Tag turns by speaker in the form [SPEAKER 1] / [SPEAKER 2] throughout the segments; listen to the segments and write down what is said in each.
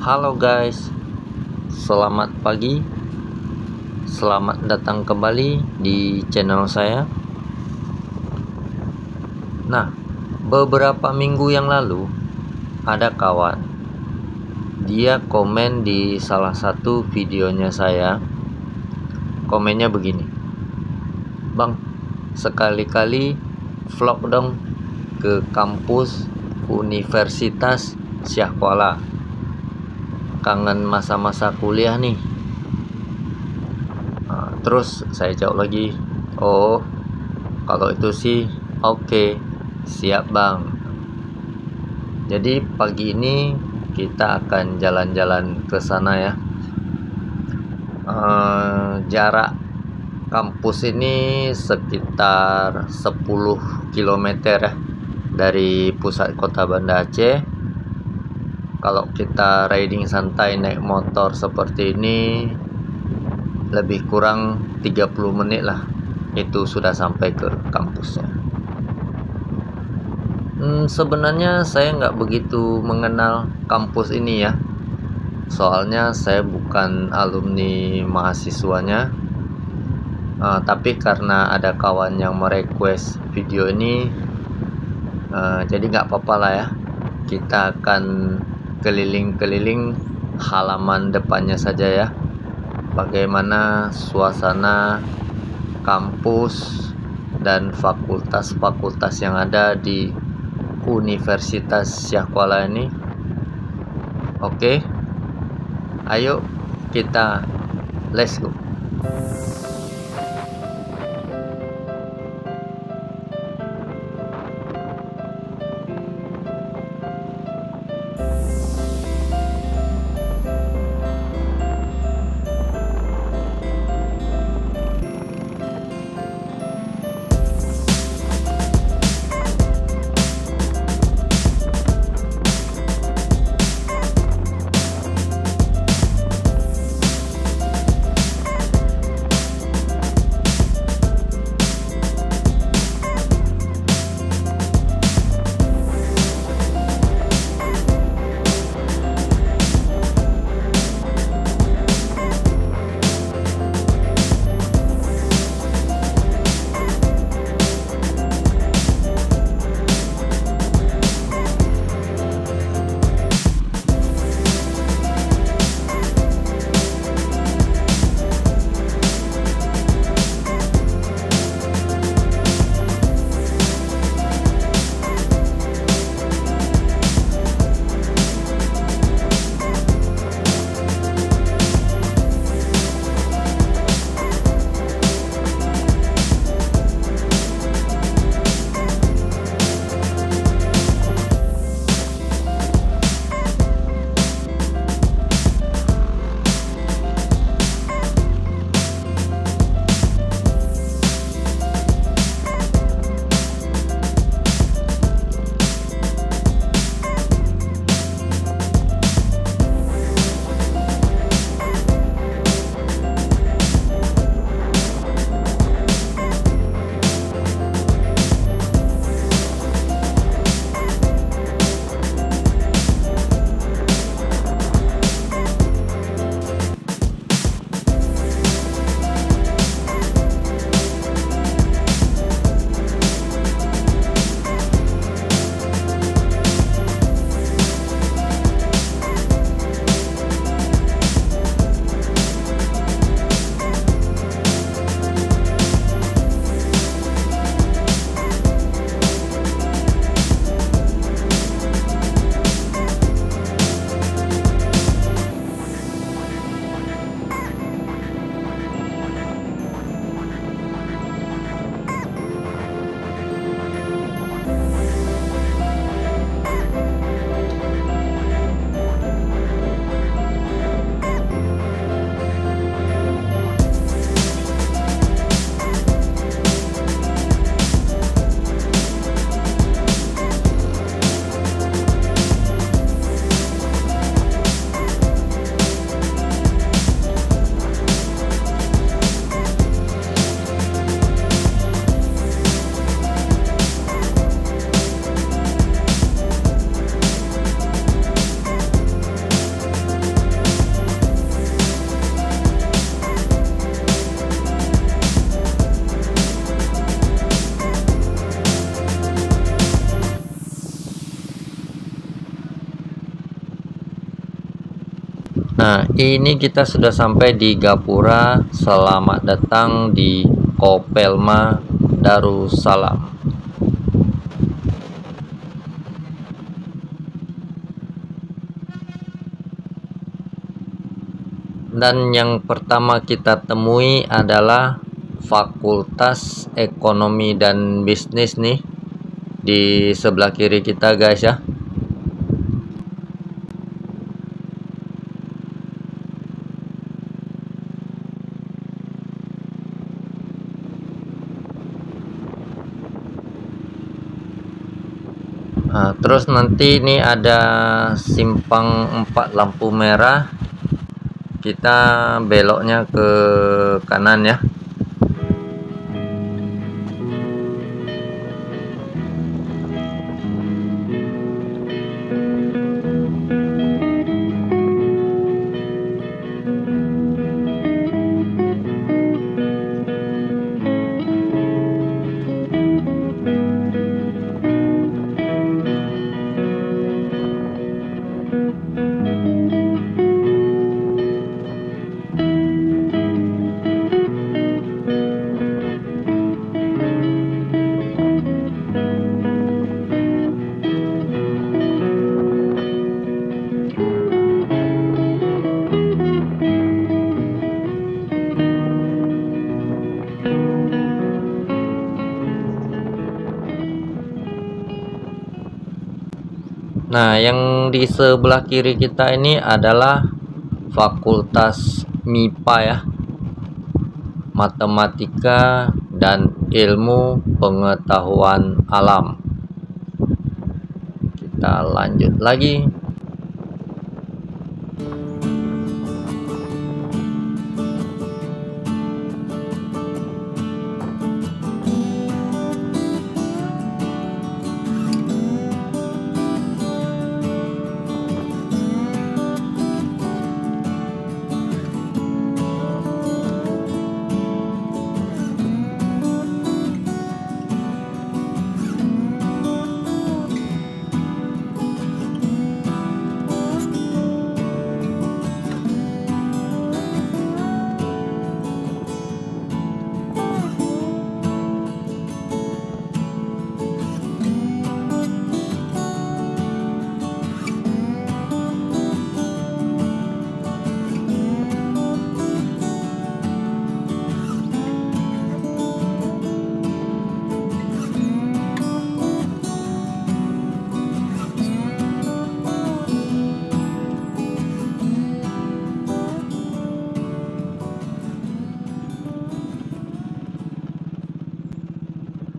[SPEAKER 1] Halo guys, selamat pagi. Selamat datang kembali di channel saya. Nah, beberapa minggu yang lalu ada kawan, dia komen di salah satu videonya saya. Komennya begini, "Bang, sekali-kali vlog dong ke kampus Universitas Syah Kuala. Kangen masa-masa kuliah nih." Terus saya jawab lagi, "Oh, kalau itu sih oke, siap bang." Jadi pagi ini kita akan jalan-jalan ke sana ya. Jarak kampus ini sekitar 10 km ya dari pusat kota Banda Aceh. Kalau kita riding santai naik motor seperti ini, lebih kurang 30 menit lah, itu sudah sampai ke kampusnya. Sebenarnya saya nggak begitu mengenal kampus ini ya, soalnya saya bukan alumni mahasiswanya. Tapi karena ada kawan yang merequest video ini, jadi nggak apa-apa lah ya, kita akan keliling-keliling halaman depannya saja ya, bagaimana suasana kampus dan fakultas-fakultas yang ada di Universitas Syah Kuala ini. Oke, ayo kita let's go. Nah, ini kita sudah sampai di Gapura. Selamat datang di Kopelma Darussalam. Dan yang pertama kita temui adalah Fakultas Ekonomi dan Bisnis nih, di sebelah kiri kita guys ya. Nah, terus nanti ini ada simpang 4 lampu merah. Kita beloknya ke kanan ya. Nah, yang di sebelah kiri kita ini adalah Fakultas MIPA ya, Matematika dan Ilmu Pengetahuan Alam. Kita lanjut lagi.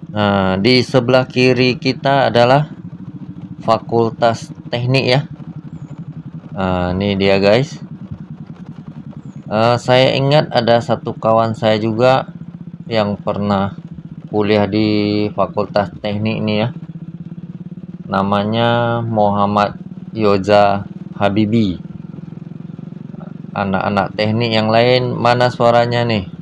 [SPEAKER 1] Nah, di sebelah kiri kita adalah Fakultas Teknik ya. Nah, ini dia guys. Saya ingat ada satu kawan saya juga yang pernah kuliah di Fakultas Teknik ini ya. Namanya Muhammad Yoza Habibi. Anak-anak teknik yang lain mana suaranya nih?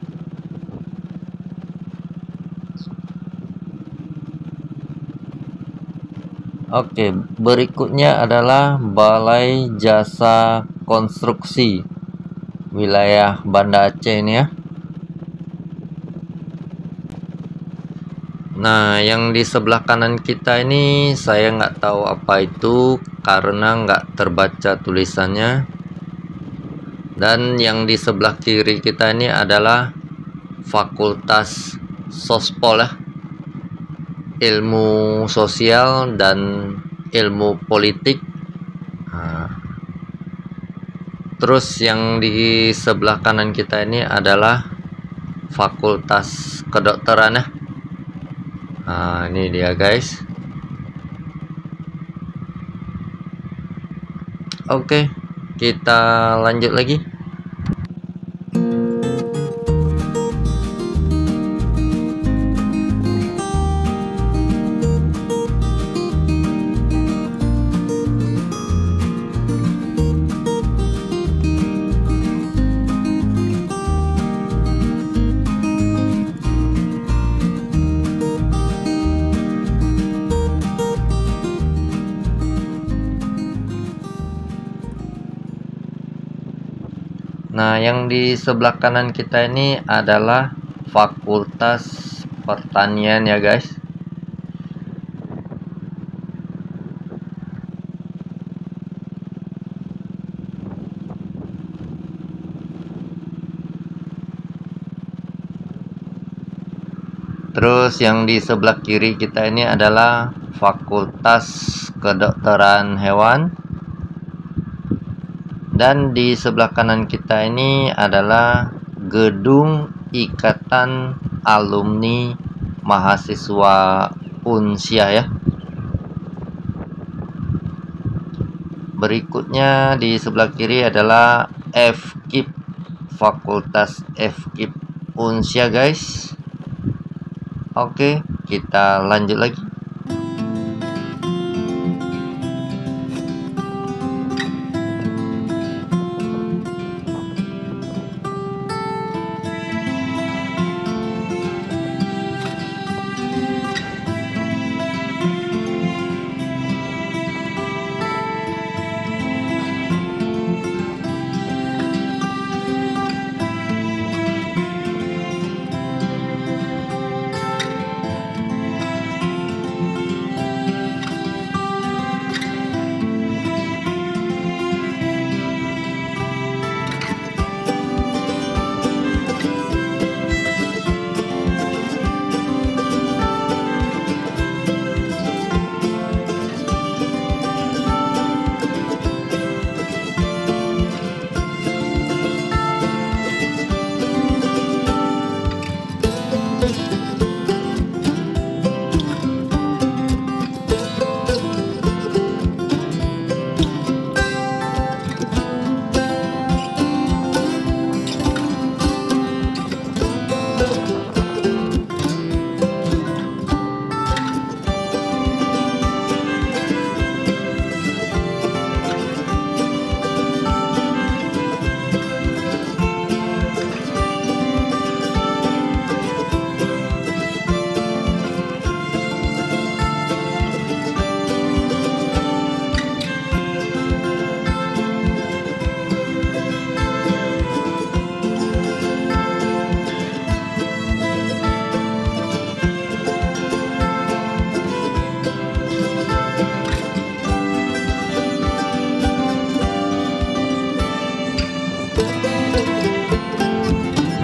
[SPEAKER 1] Oke, berikutnya adalah Balai Jasa Konstruksi wilayah Banda Aceh ini ya. Nah, yang di sebelah kanan kita ini saya nggak tahu apa itu karena nggak terbaca tulisannya. Dan yang di sebelah kiri kita ini adalah Fakultas Sospol ya, Ilmu Sosial dan Ilmu Politik. Nah, terus yang di sebelah kanan kita ini adalah Fakultas Kedokteran ya. Nah, ini dia guys. Oke, kita lanjut lagi. Nah, yang di sebelah kanan kita ini adalah Fakultas Pertanian ya guys. Terus yang di sebelah kiri kita ini adalah Fakultas Kedokteran Hewan. Dan di sebelah kanan kita ini adalah Gedung Ikatan Alumni Mahasiswa Unsia ya. Berikutnya di sebelah kiri adalah FKIP, Fakultas FKIP Unsia guys. Oke, kita lanjut lagi.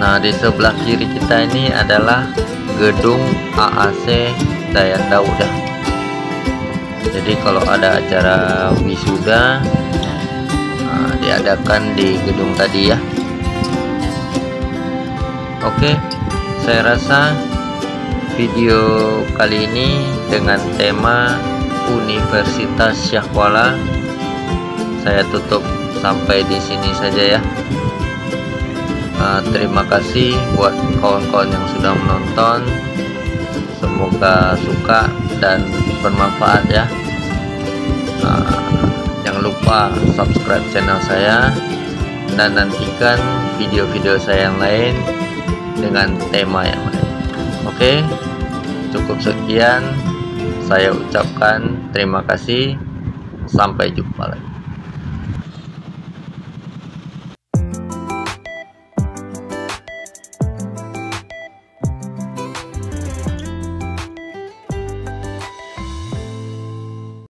[SPEAKER 1] Nah, di sebelah kiri kita ini adalah Gedung AAC Dayan Daud ya. Jadi kalau ada acara wisuda diadakan di gedung tadi ya. Oke, saya rasa video kali ini dengan tema Universitas Syahkuala saya tutup sampai di sini saja ya. Terima kasih buat kawan-kawan yang sudah menonton. Semoga suka dan bermanfaat ya. Jangan lupa subscribe channel saya dan nantikan video-video saya yang lain dengan tema yang lain. Oke, cukup sekian. Saya ucapkan terima kasih. Sampai jumpa lagi.